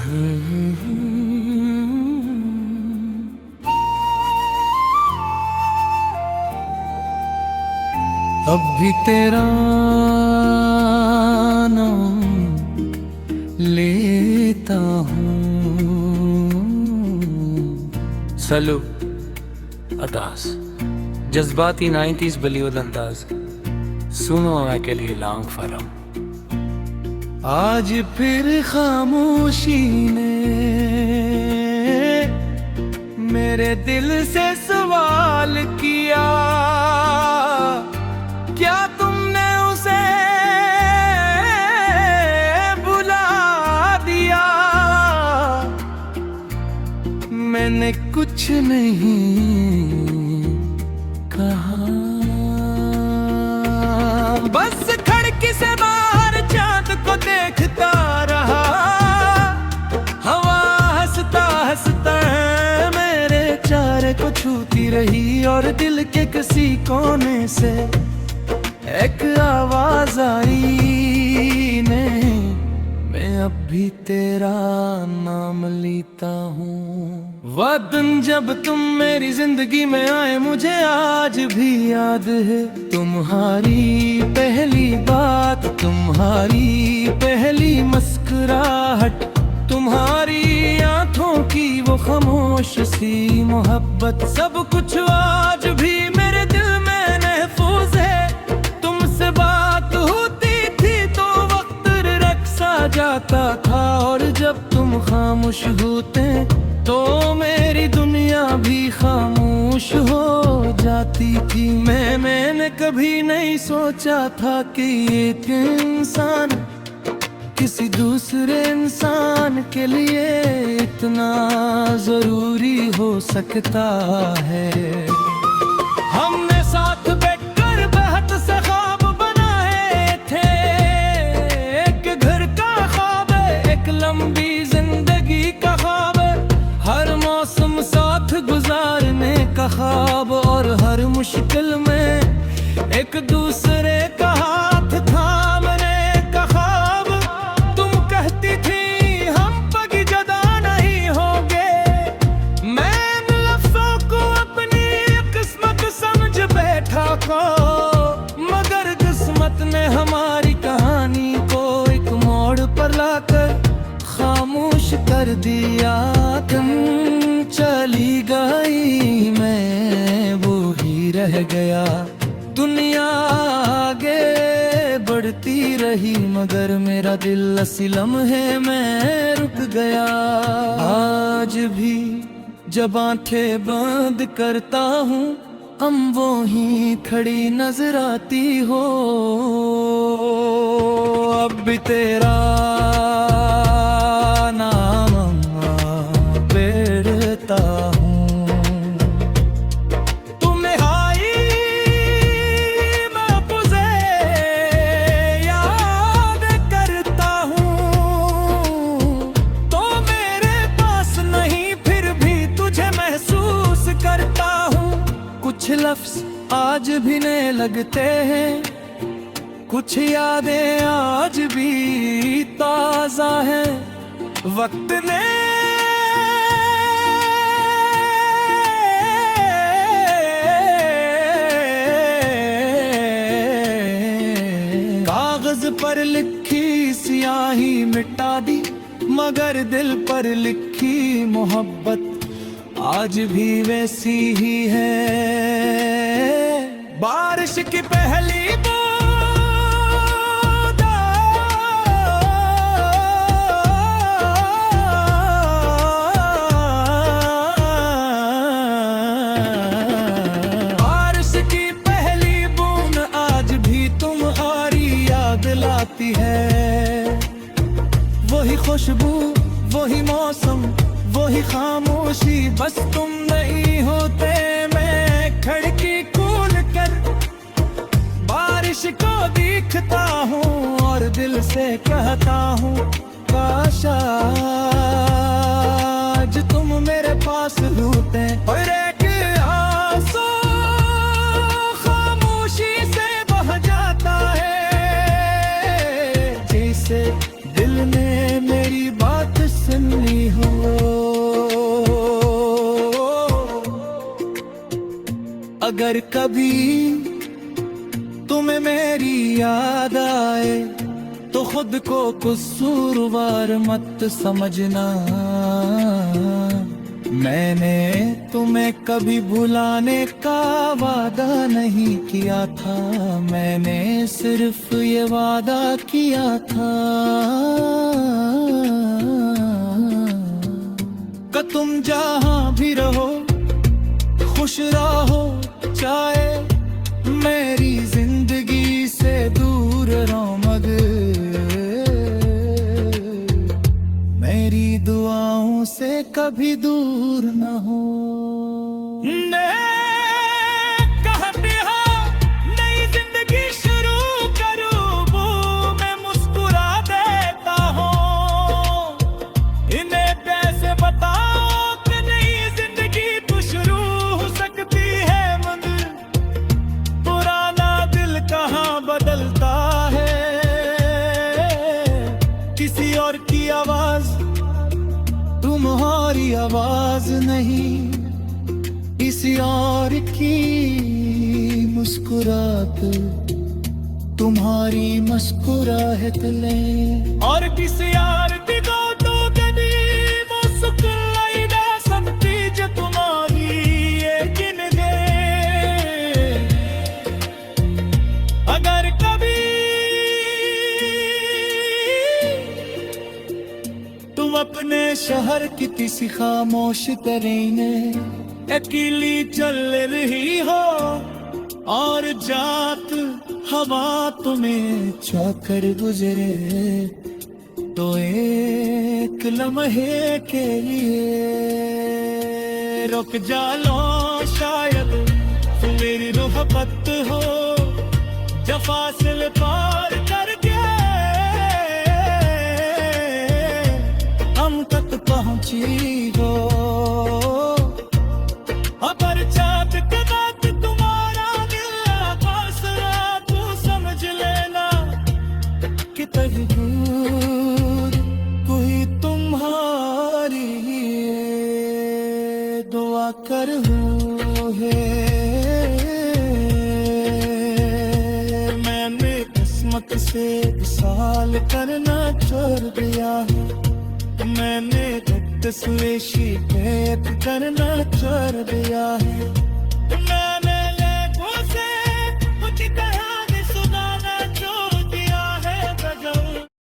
अब भी तेरा नाम लेता हूँ। सलू अदास जज्बाती 90s बॉलीवुड अंदाज, सुनो मैं के लिए लॉन्ग फरम। आज फिर खामोशी ने मेरे दिल से सवाल किया, क्या तुमने उसे बुला दिया? मैंने कुछ नहीं कहा, बस खिड़की से बाहर चांद को देखता रहा। हवा हंसता हंसता मेरे चारे को छूती रही, और दिल के किसी कोने से एक आवाज आई, नहीं मैं अब भी तेरा नाम लेता हूँ। वह दिन जब तुम मेरी जिंदगी में आए मुझे आज भी याद है। तुम्हारी पहली बात, तुम्हारी पहली मुस्कुराहट, तुम्हारी आंखों की वो खामोश सी मोहब्बत, सब कुछ आज भी मेरे दिल में महफूज है। तुमसे बात होती थी तो वक्त रक्सा जाता था, और जब तुम खामोश होते तो मेरी दुनिया भी खामोश हो जाती थी। मैंने कभी नहीं सोचा था कि एक इंसान किसी दूसरे इंसान के लिए इतना जरूरी हो सकता है। हमने साथ बैठकर बहुत से ख्वाब बनाए थे, एक घर का ख्वाब, एक लंबी जिंदगी का ख्वाब, हर मौसम साथ गुजारने का ख्वाब, और हर मुश्किल में एक दूसरे का हाथ थामने का ख्वाब। तुम कहती थी हम कभी जुदा नहीं होंगे, मैं इन लफ्ज़ों को अपनी किस्मत समझ बैठा को, मगर किस्मत ने हमारी कहानी को एक मोड़ पर लाकर खामोश कर दिया। तुम चली गई, मैं वो ही रह गया। दुनिया आगे बढ़ती रही मगर मेरा दिल असी लम्हे में रुक गया। आज भी जब आंखें बंद करता हूँ हम वो ही खड़ी नजर आती हो। अब भी तेरा नाम बेड़ता हूँ, तुम्हें हाई मैं तुझे याद करता हूँ। तो मेरे पास नहीं फिर भी तुझे महसूस करता हूँ। कुछ लफ्ज़ आज भी नए लगते हैं, कुछ यादें आज भी ताज़ा है। वक्त ने कागज पर लिखी स्याही मिटा दी, मगर दिल पर लिखी मोहब्बत आज भी वैसी ही है। बारिश की पहली दिलाती है, वही खुशबू, वही मौसम, वही खामोशी। बस तुम नहीं होते मैं खिड़की खोल कर बारिश को देखता हूँ, और दिल से कहता हूँ काश आज तुम मेरे पास होते। और एक आंसू खामोशी से बह जाता है, दिल ने मेरी बात सुन अगर कभी तुम्हें मेरी याद आए तो खुद को कसूरवार मत समझना। मैंने तुम्हें कभी भुलाने का वादा नहीं किया था, मैंने सिर्फ ये वादा किया था कि तुम जहाँ भी रहो खुश रहो, चाहे मेरी जिंदगी से दूर रहो, मगर मेरी दुआओं से कभी दूर न हो। कहते हो नई जिंदगी शुरू करूं, वो मैं मुस्कुरा देता हूँ। इन्हें कैसे बताओ कि नई जिंदगी तो शुरू हो सकती है, मगर पुराना दिल कहाँ बदलता है। किसी और की आवाज तुम्हारी आवाज नहीं, किसी और की मुस्कुराहट तुम्हारी मुस्कुराहट ले। और किसी और की तो कभी मुस्कुराई ना सकती जो तुम्हारी यकीन दे। अगर कभी तुम अपने शहर की किसी खामोश तरीने अकेली चल रही हो और जात हवा तुम्हें छूकर गुजरे, तो एक लम्हे के लिए रुक जा लो, शायद मेरी मोहब्बत हो जो फासिल पार करके हम तक पहुंची हो। अगर चाँद के बाद तुम्हारा दिल आसरा तू समझ लेना कि तभी दूर कोई तुम्हारी दुआ कर है। मैंने किस्मत से विशाल करना छोड़ दिया है, मैंने रक्त स्वेशी भेद करना छोड़ दिया है।